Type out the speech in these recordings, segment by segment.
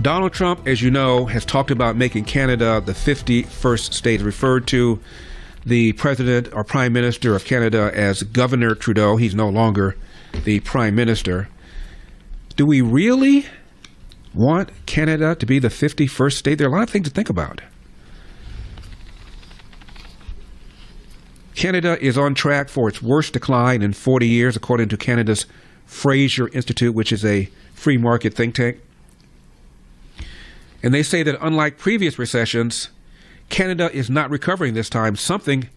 Donald Trump, as you know, has talked about making Canada the 51st state, referred to the president or prime minister of Canada as Governor Trudeau. He's no longer the prime minister. Do we really want Canada to be the 51st state? There are a lot of things to think about. Canada is on track for its worst decline in 40 years, according to Canada's Fraser Institute, which is a free market think tank. And they say that unlike previous recessions, Canada is not recovering this time. Something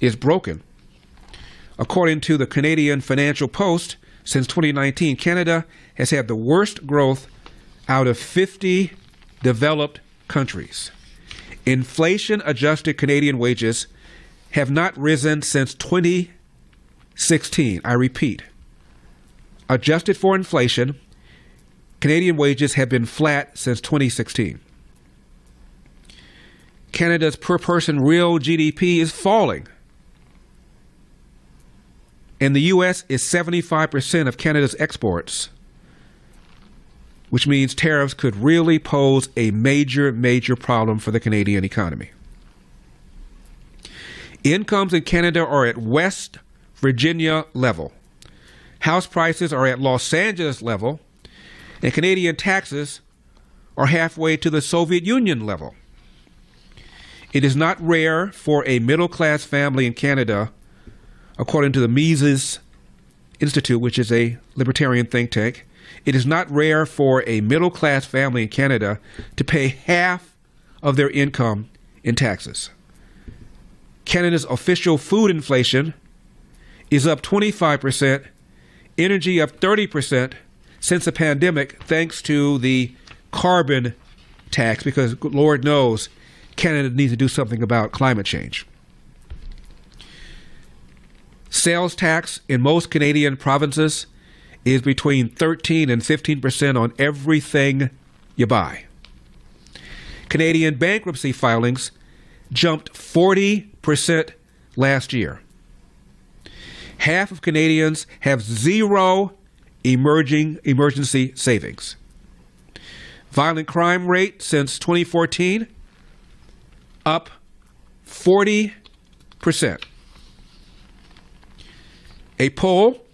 is broken. According to the Canadian Financial Post, since 2019, Canada has had the worst growth out of 50 developed countries. Inflation-adjusted Canadian wages have not risen since 2016. I repeat, adjusted for inflation, Canadian wages have been flat since 2016. Canada's per-person real GDP is falling. And the U.S. is 75% of Canada's exports, which means tariffs could really pose a major, major problem for the Canadian economy. Incomes in Canada are at West Virginia level. House prices are at Los Angeles level, and Canadian taxes are halfway to the Soviet Union level. It is not rare for a middle-class family in Canada, according to the Mises Institute, which is a libertarian think tank, it is not rare for a middle-class family in Canada to pay half of their income in taxes. Canada's official food inflation is up 25%, energy up 30% since the pandemic, thanks to the carbon tax, because Lord knows Canada needs to do something about climate change. Sales tax in most Canadian provinces is between 13 and 15% on everything you buy. Canadian bankruptcy filings jumped 40% last year. Half of Canadians have zero emergency savings. Violent crime rate since 2014, up 40%. A poll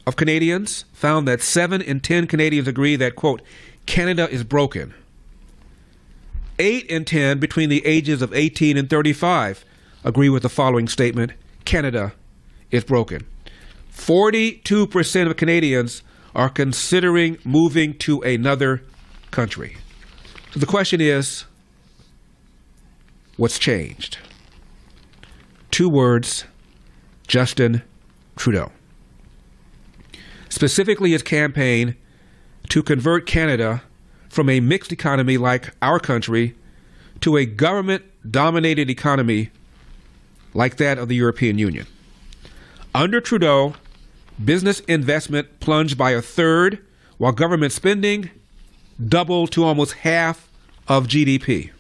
of Canadians found that 7 in 10 Canadians agree that, quote, Canada is broken. 8 in 10 between the ages of 18 and 35 agree with the following statement: Canada is broken. 42% of Canadians are considering moving to another country. So the question is, what's changed? 2 words: Justin Trudeau. Specifically his campaign to convert Canada from a mixed economy like our country to a government-dominated economy like that of the European Union. Under Trudeau, business investment plunged by a third, while government spending doubled to almost half of GDP.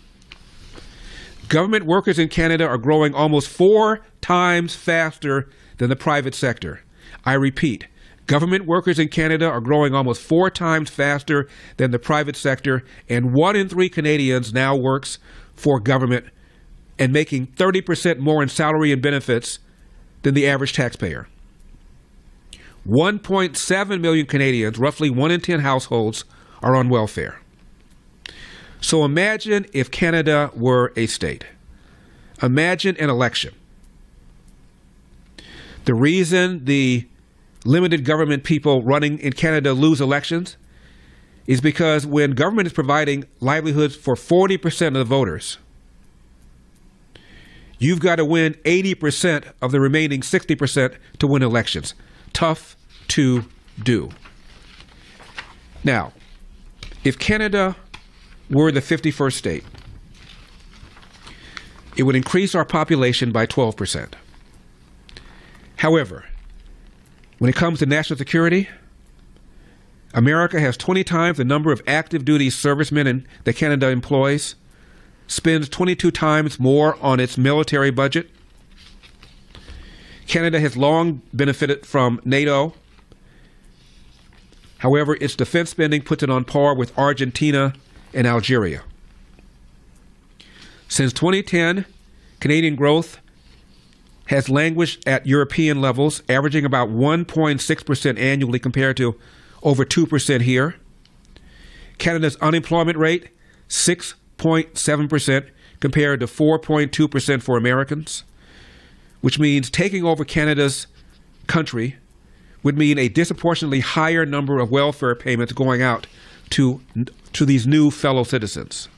Government workers in Canada are growing almost 4 times faster than the private sector. I repeat, government workers in Canada are growing almost 4 times faster than the private sector, and 1 in 3 Canadians now works for government and making 30% more in salary and benefits than the average taxpayer. 1.7 million Canadians, roughly 1 in 10 households, are on welfare. So imagine if Canada were a state. Imagine an election. The reason the limited government people running in Canada lose elections is because when government is providing livelihoods for 40% of the voters, you've got to win 80% of the remaining 60% to win elections. Tough to do. Now, if Canada were the 51st state, it would increase our population by 12%. However, when it comes to national security, America has 20 times the number of active duty servicemen that Canada employs, spends 22 times more on its military budget. Canada has long benefited from NATO. However, its defense spending puts it on par with Argentina and Algeria. Since 2010, Canadian growth has languished at European levels, averaging about 1.6% annually compared to over 2% here. Canada's unemployment rate, 6.7% compared to 4.2% for Americans, which means taking over Canada's country would mean a disproportionately higher number of welfare payments going out to these new fellow citizens.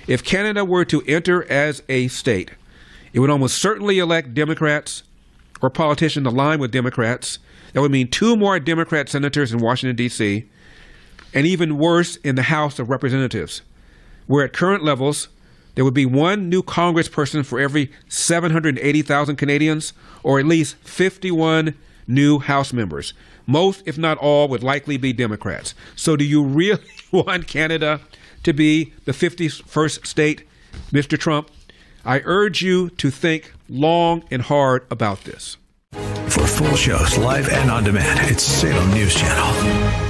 If Canada were to enter as a state, it would almost certainly elect Democrats or politicians aligned with Democrats. That would mean 2 more Democrat senators in Washington, D.C., and even worse in the House of Representatives, where at current levels, there would be 1 new congressperson for every 780,000 Canadians, or at least 51 new House members. Most, if not all, would likely be Democrats. So do you really want Canada to be the 51st state, Mr. Trump? I urge you to think long and hard about this. For full shows, live and on demand, it's Salem News Channel.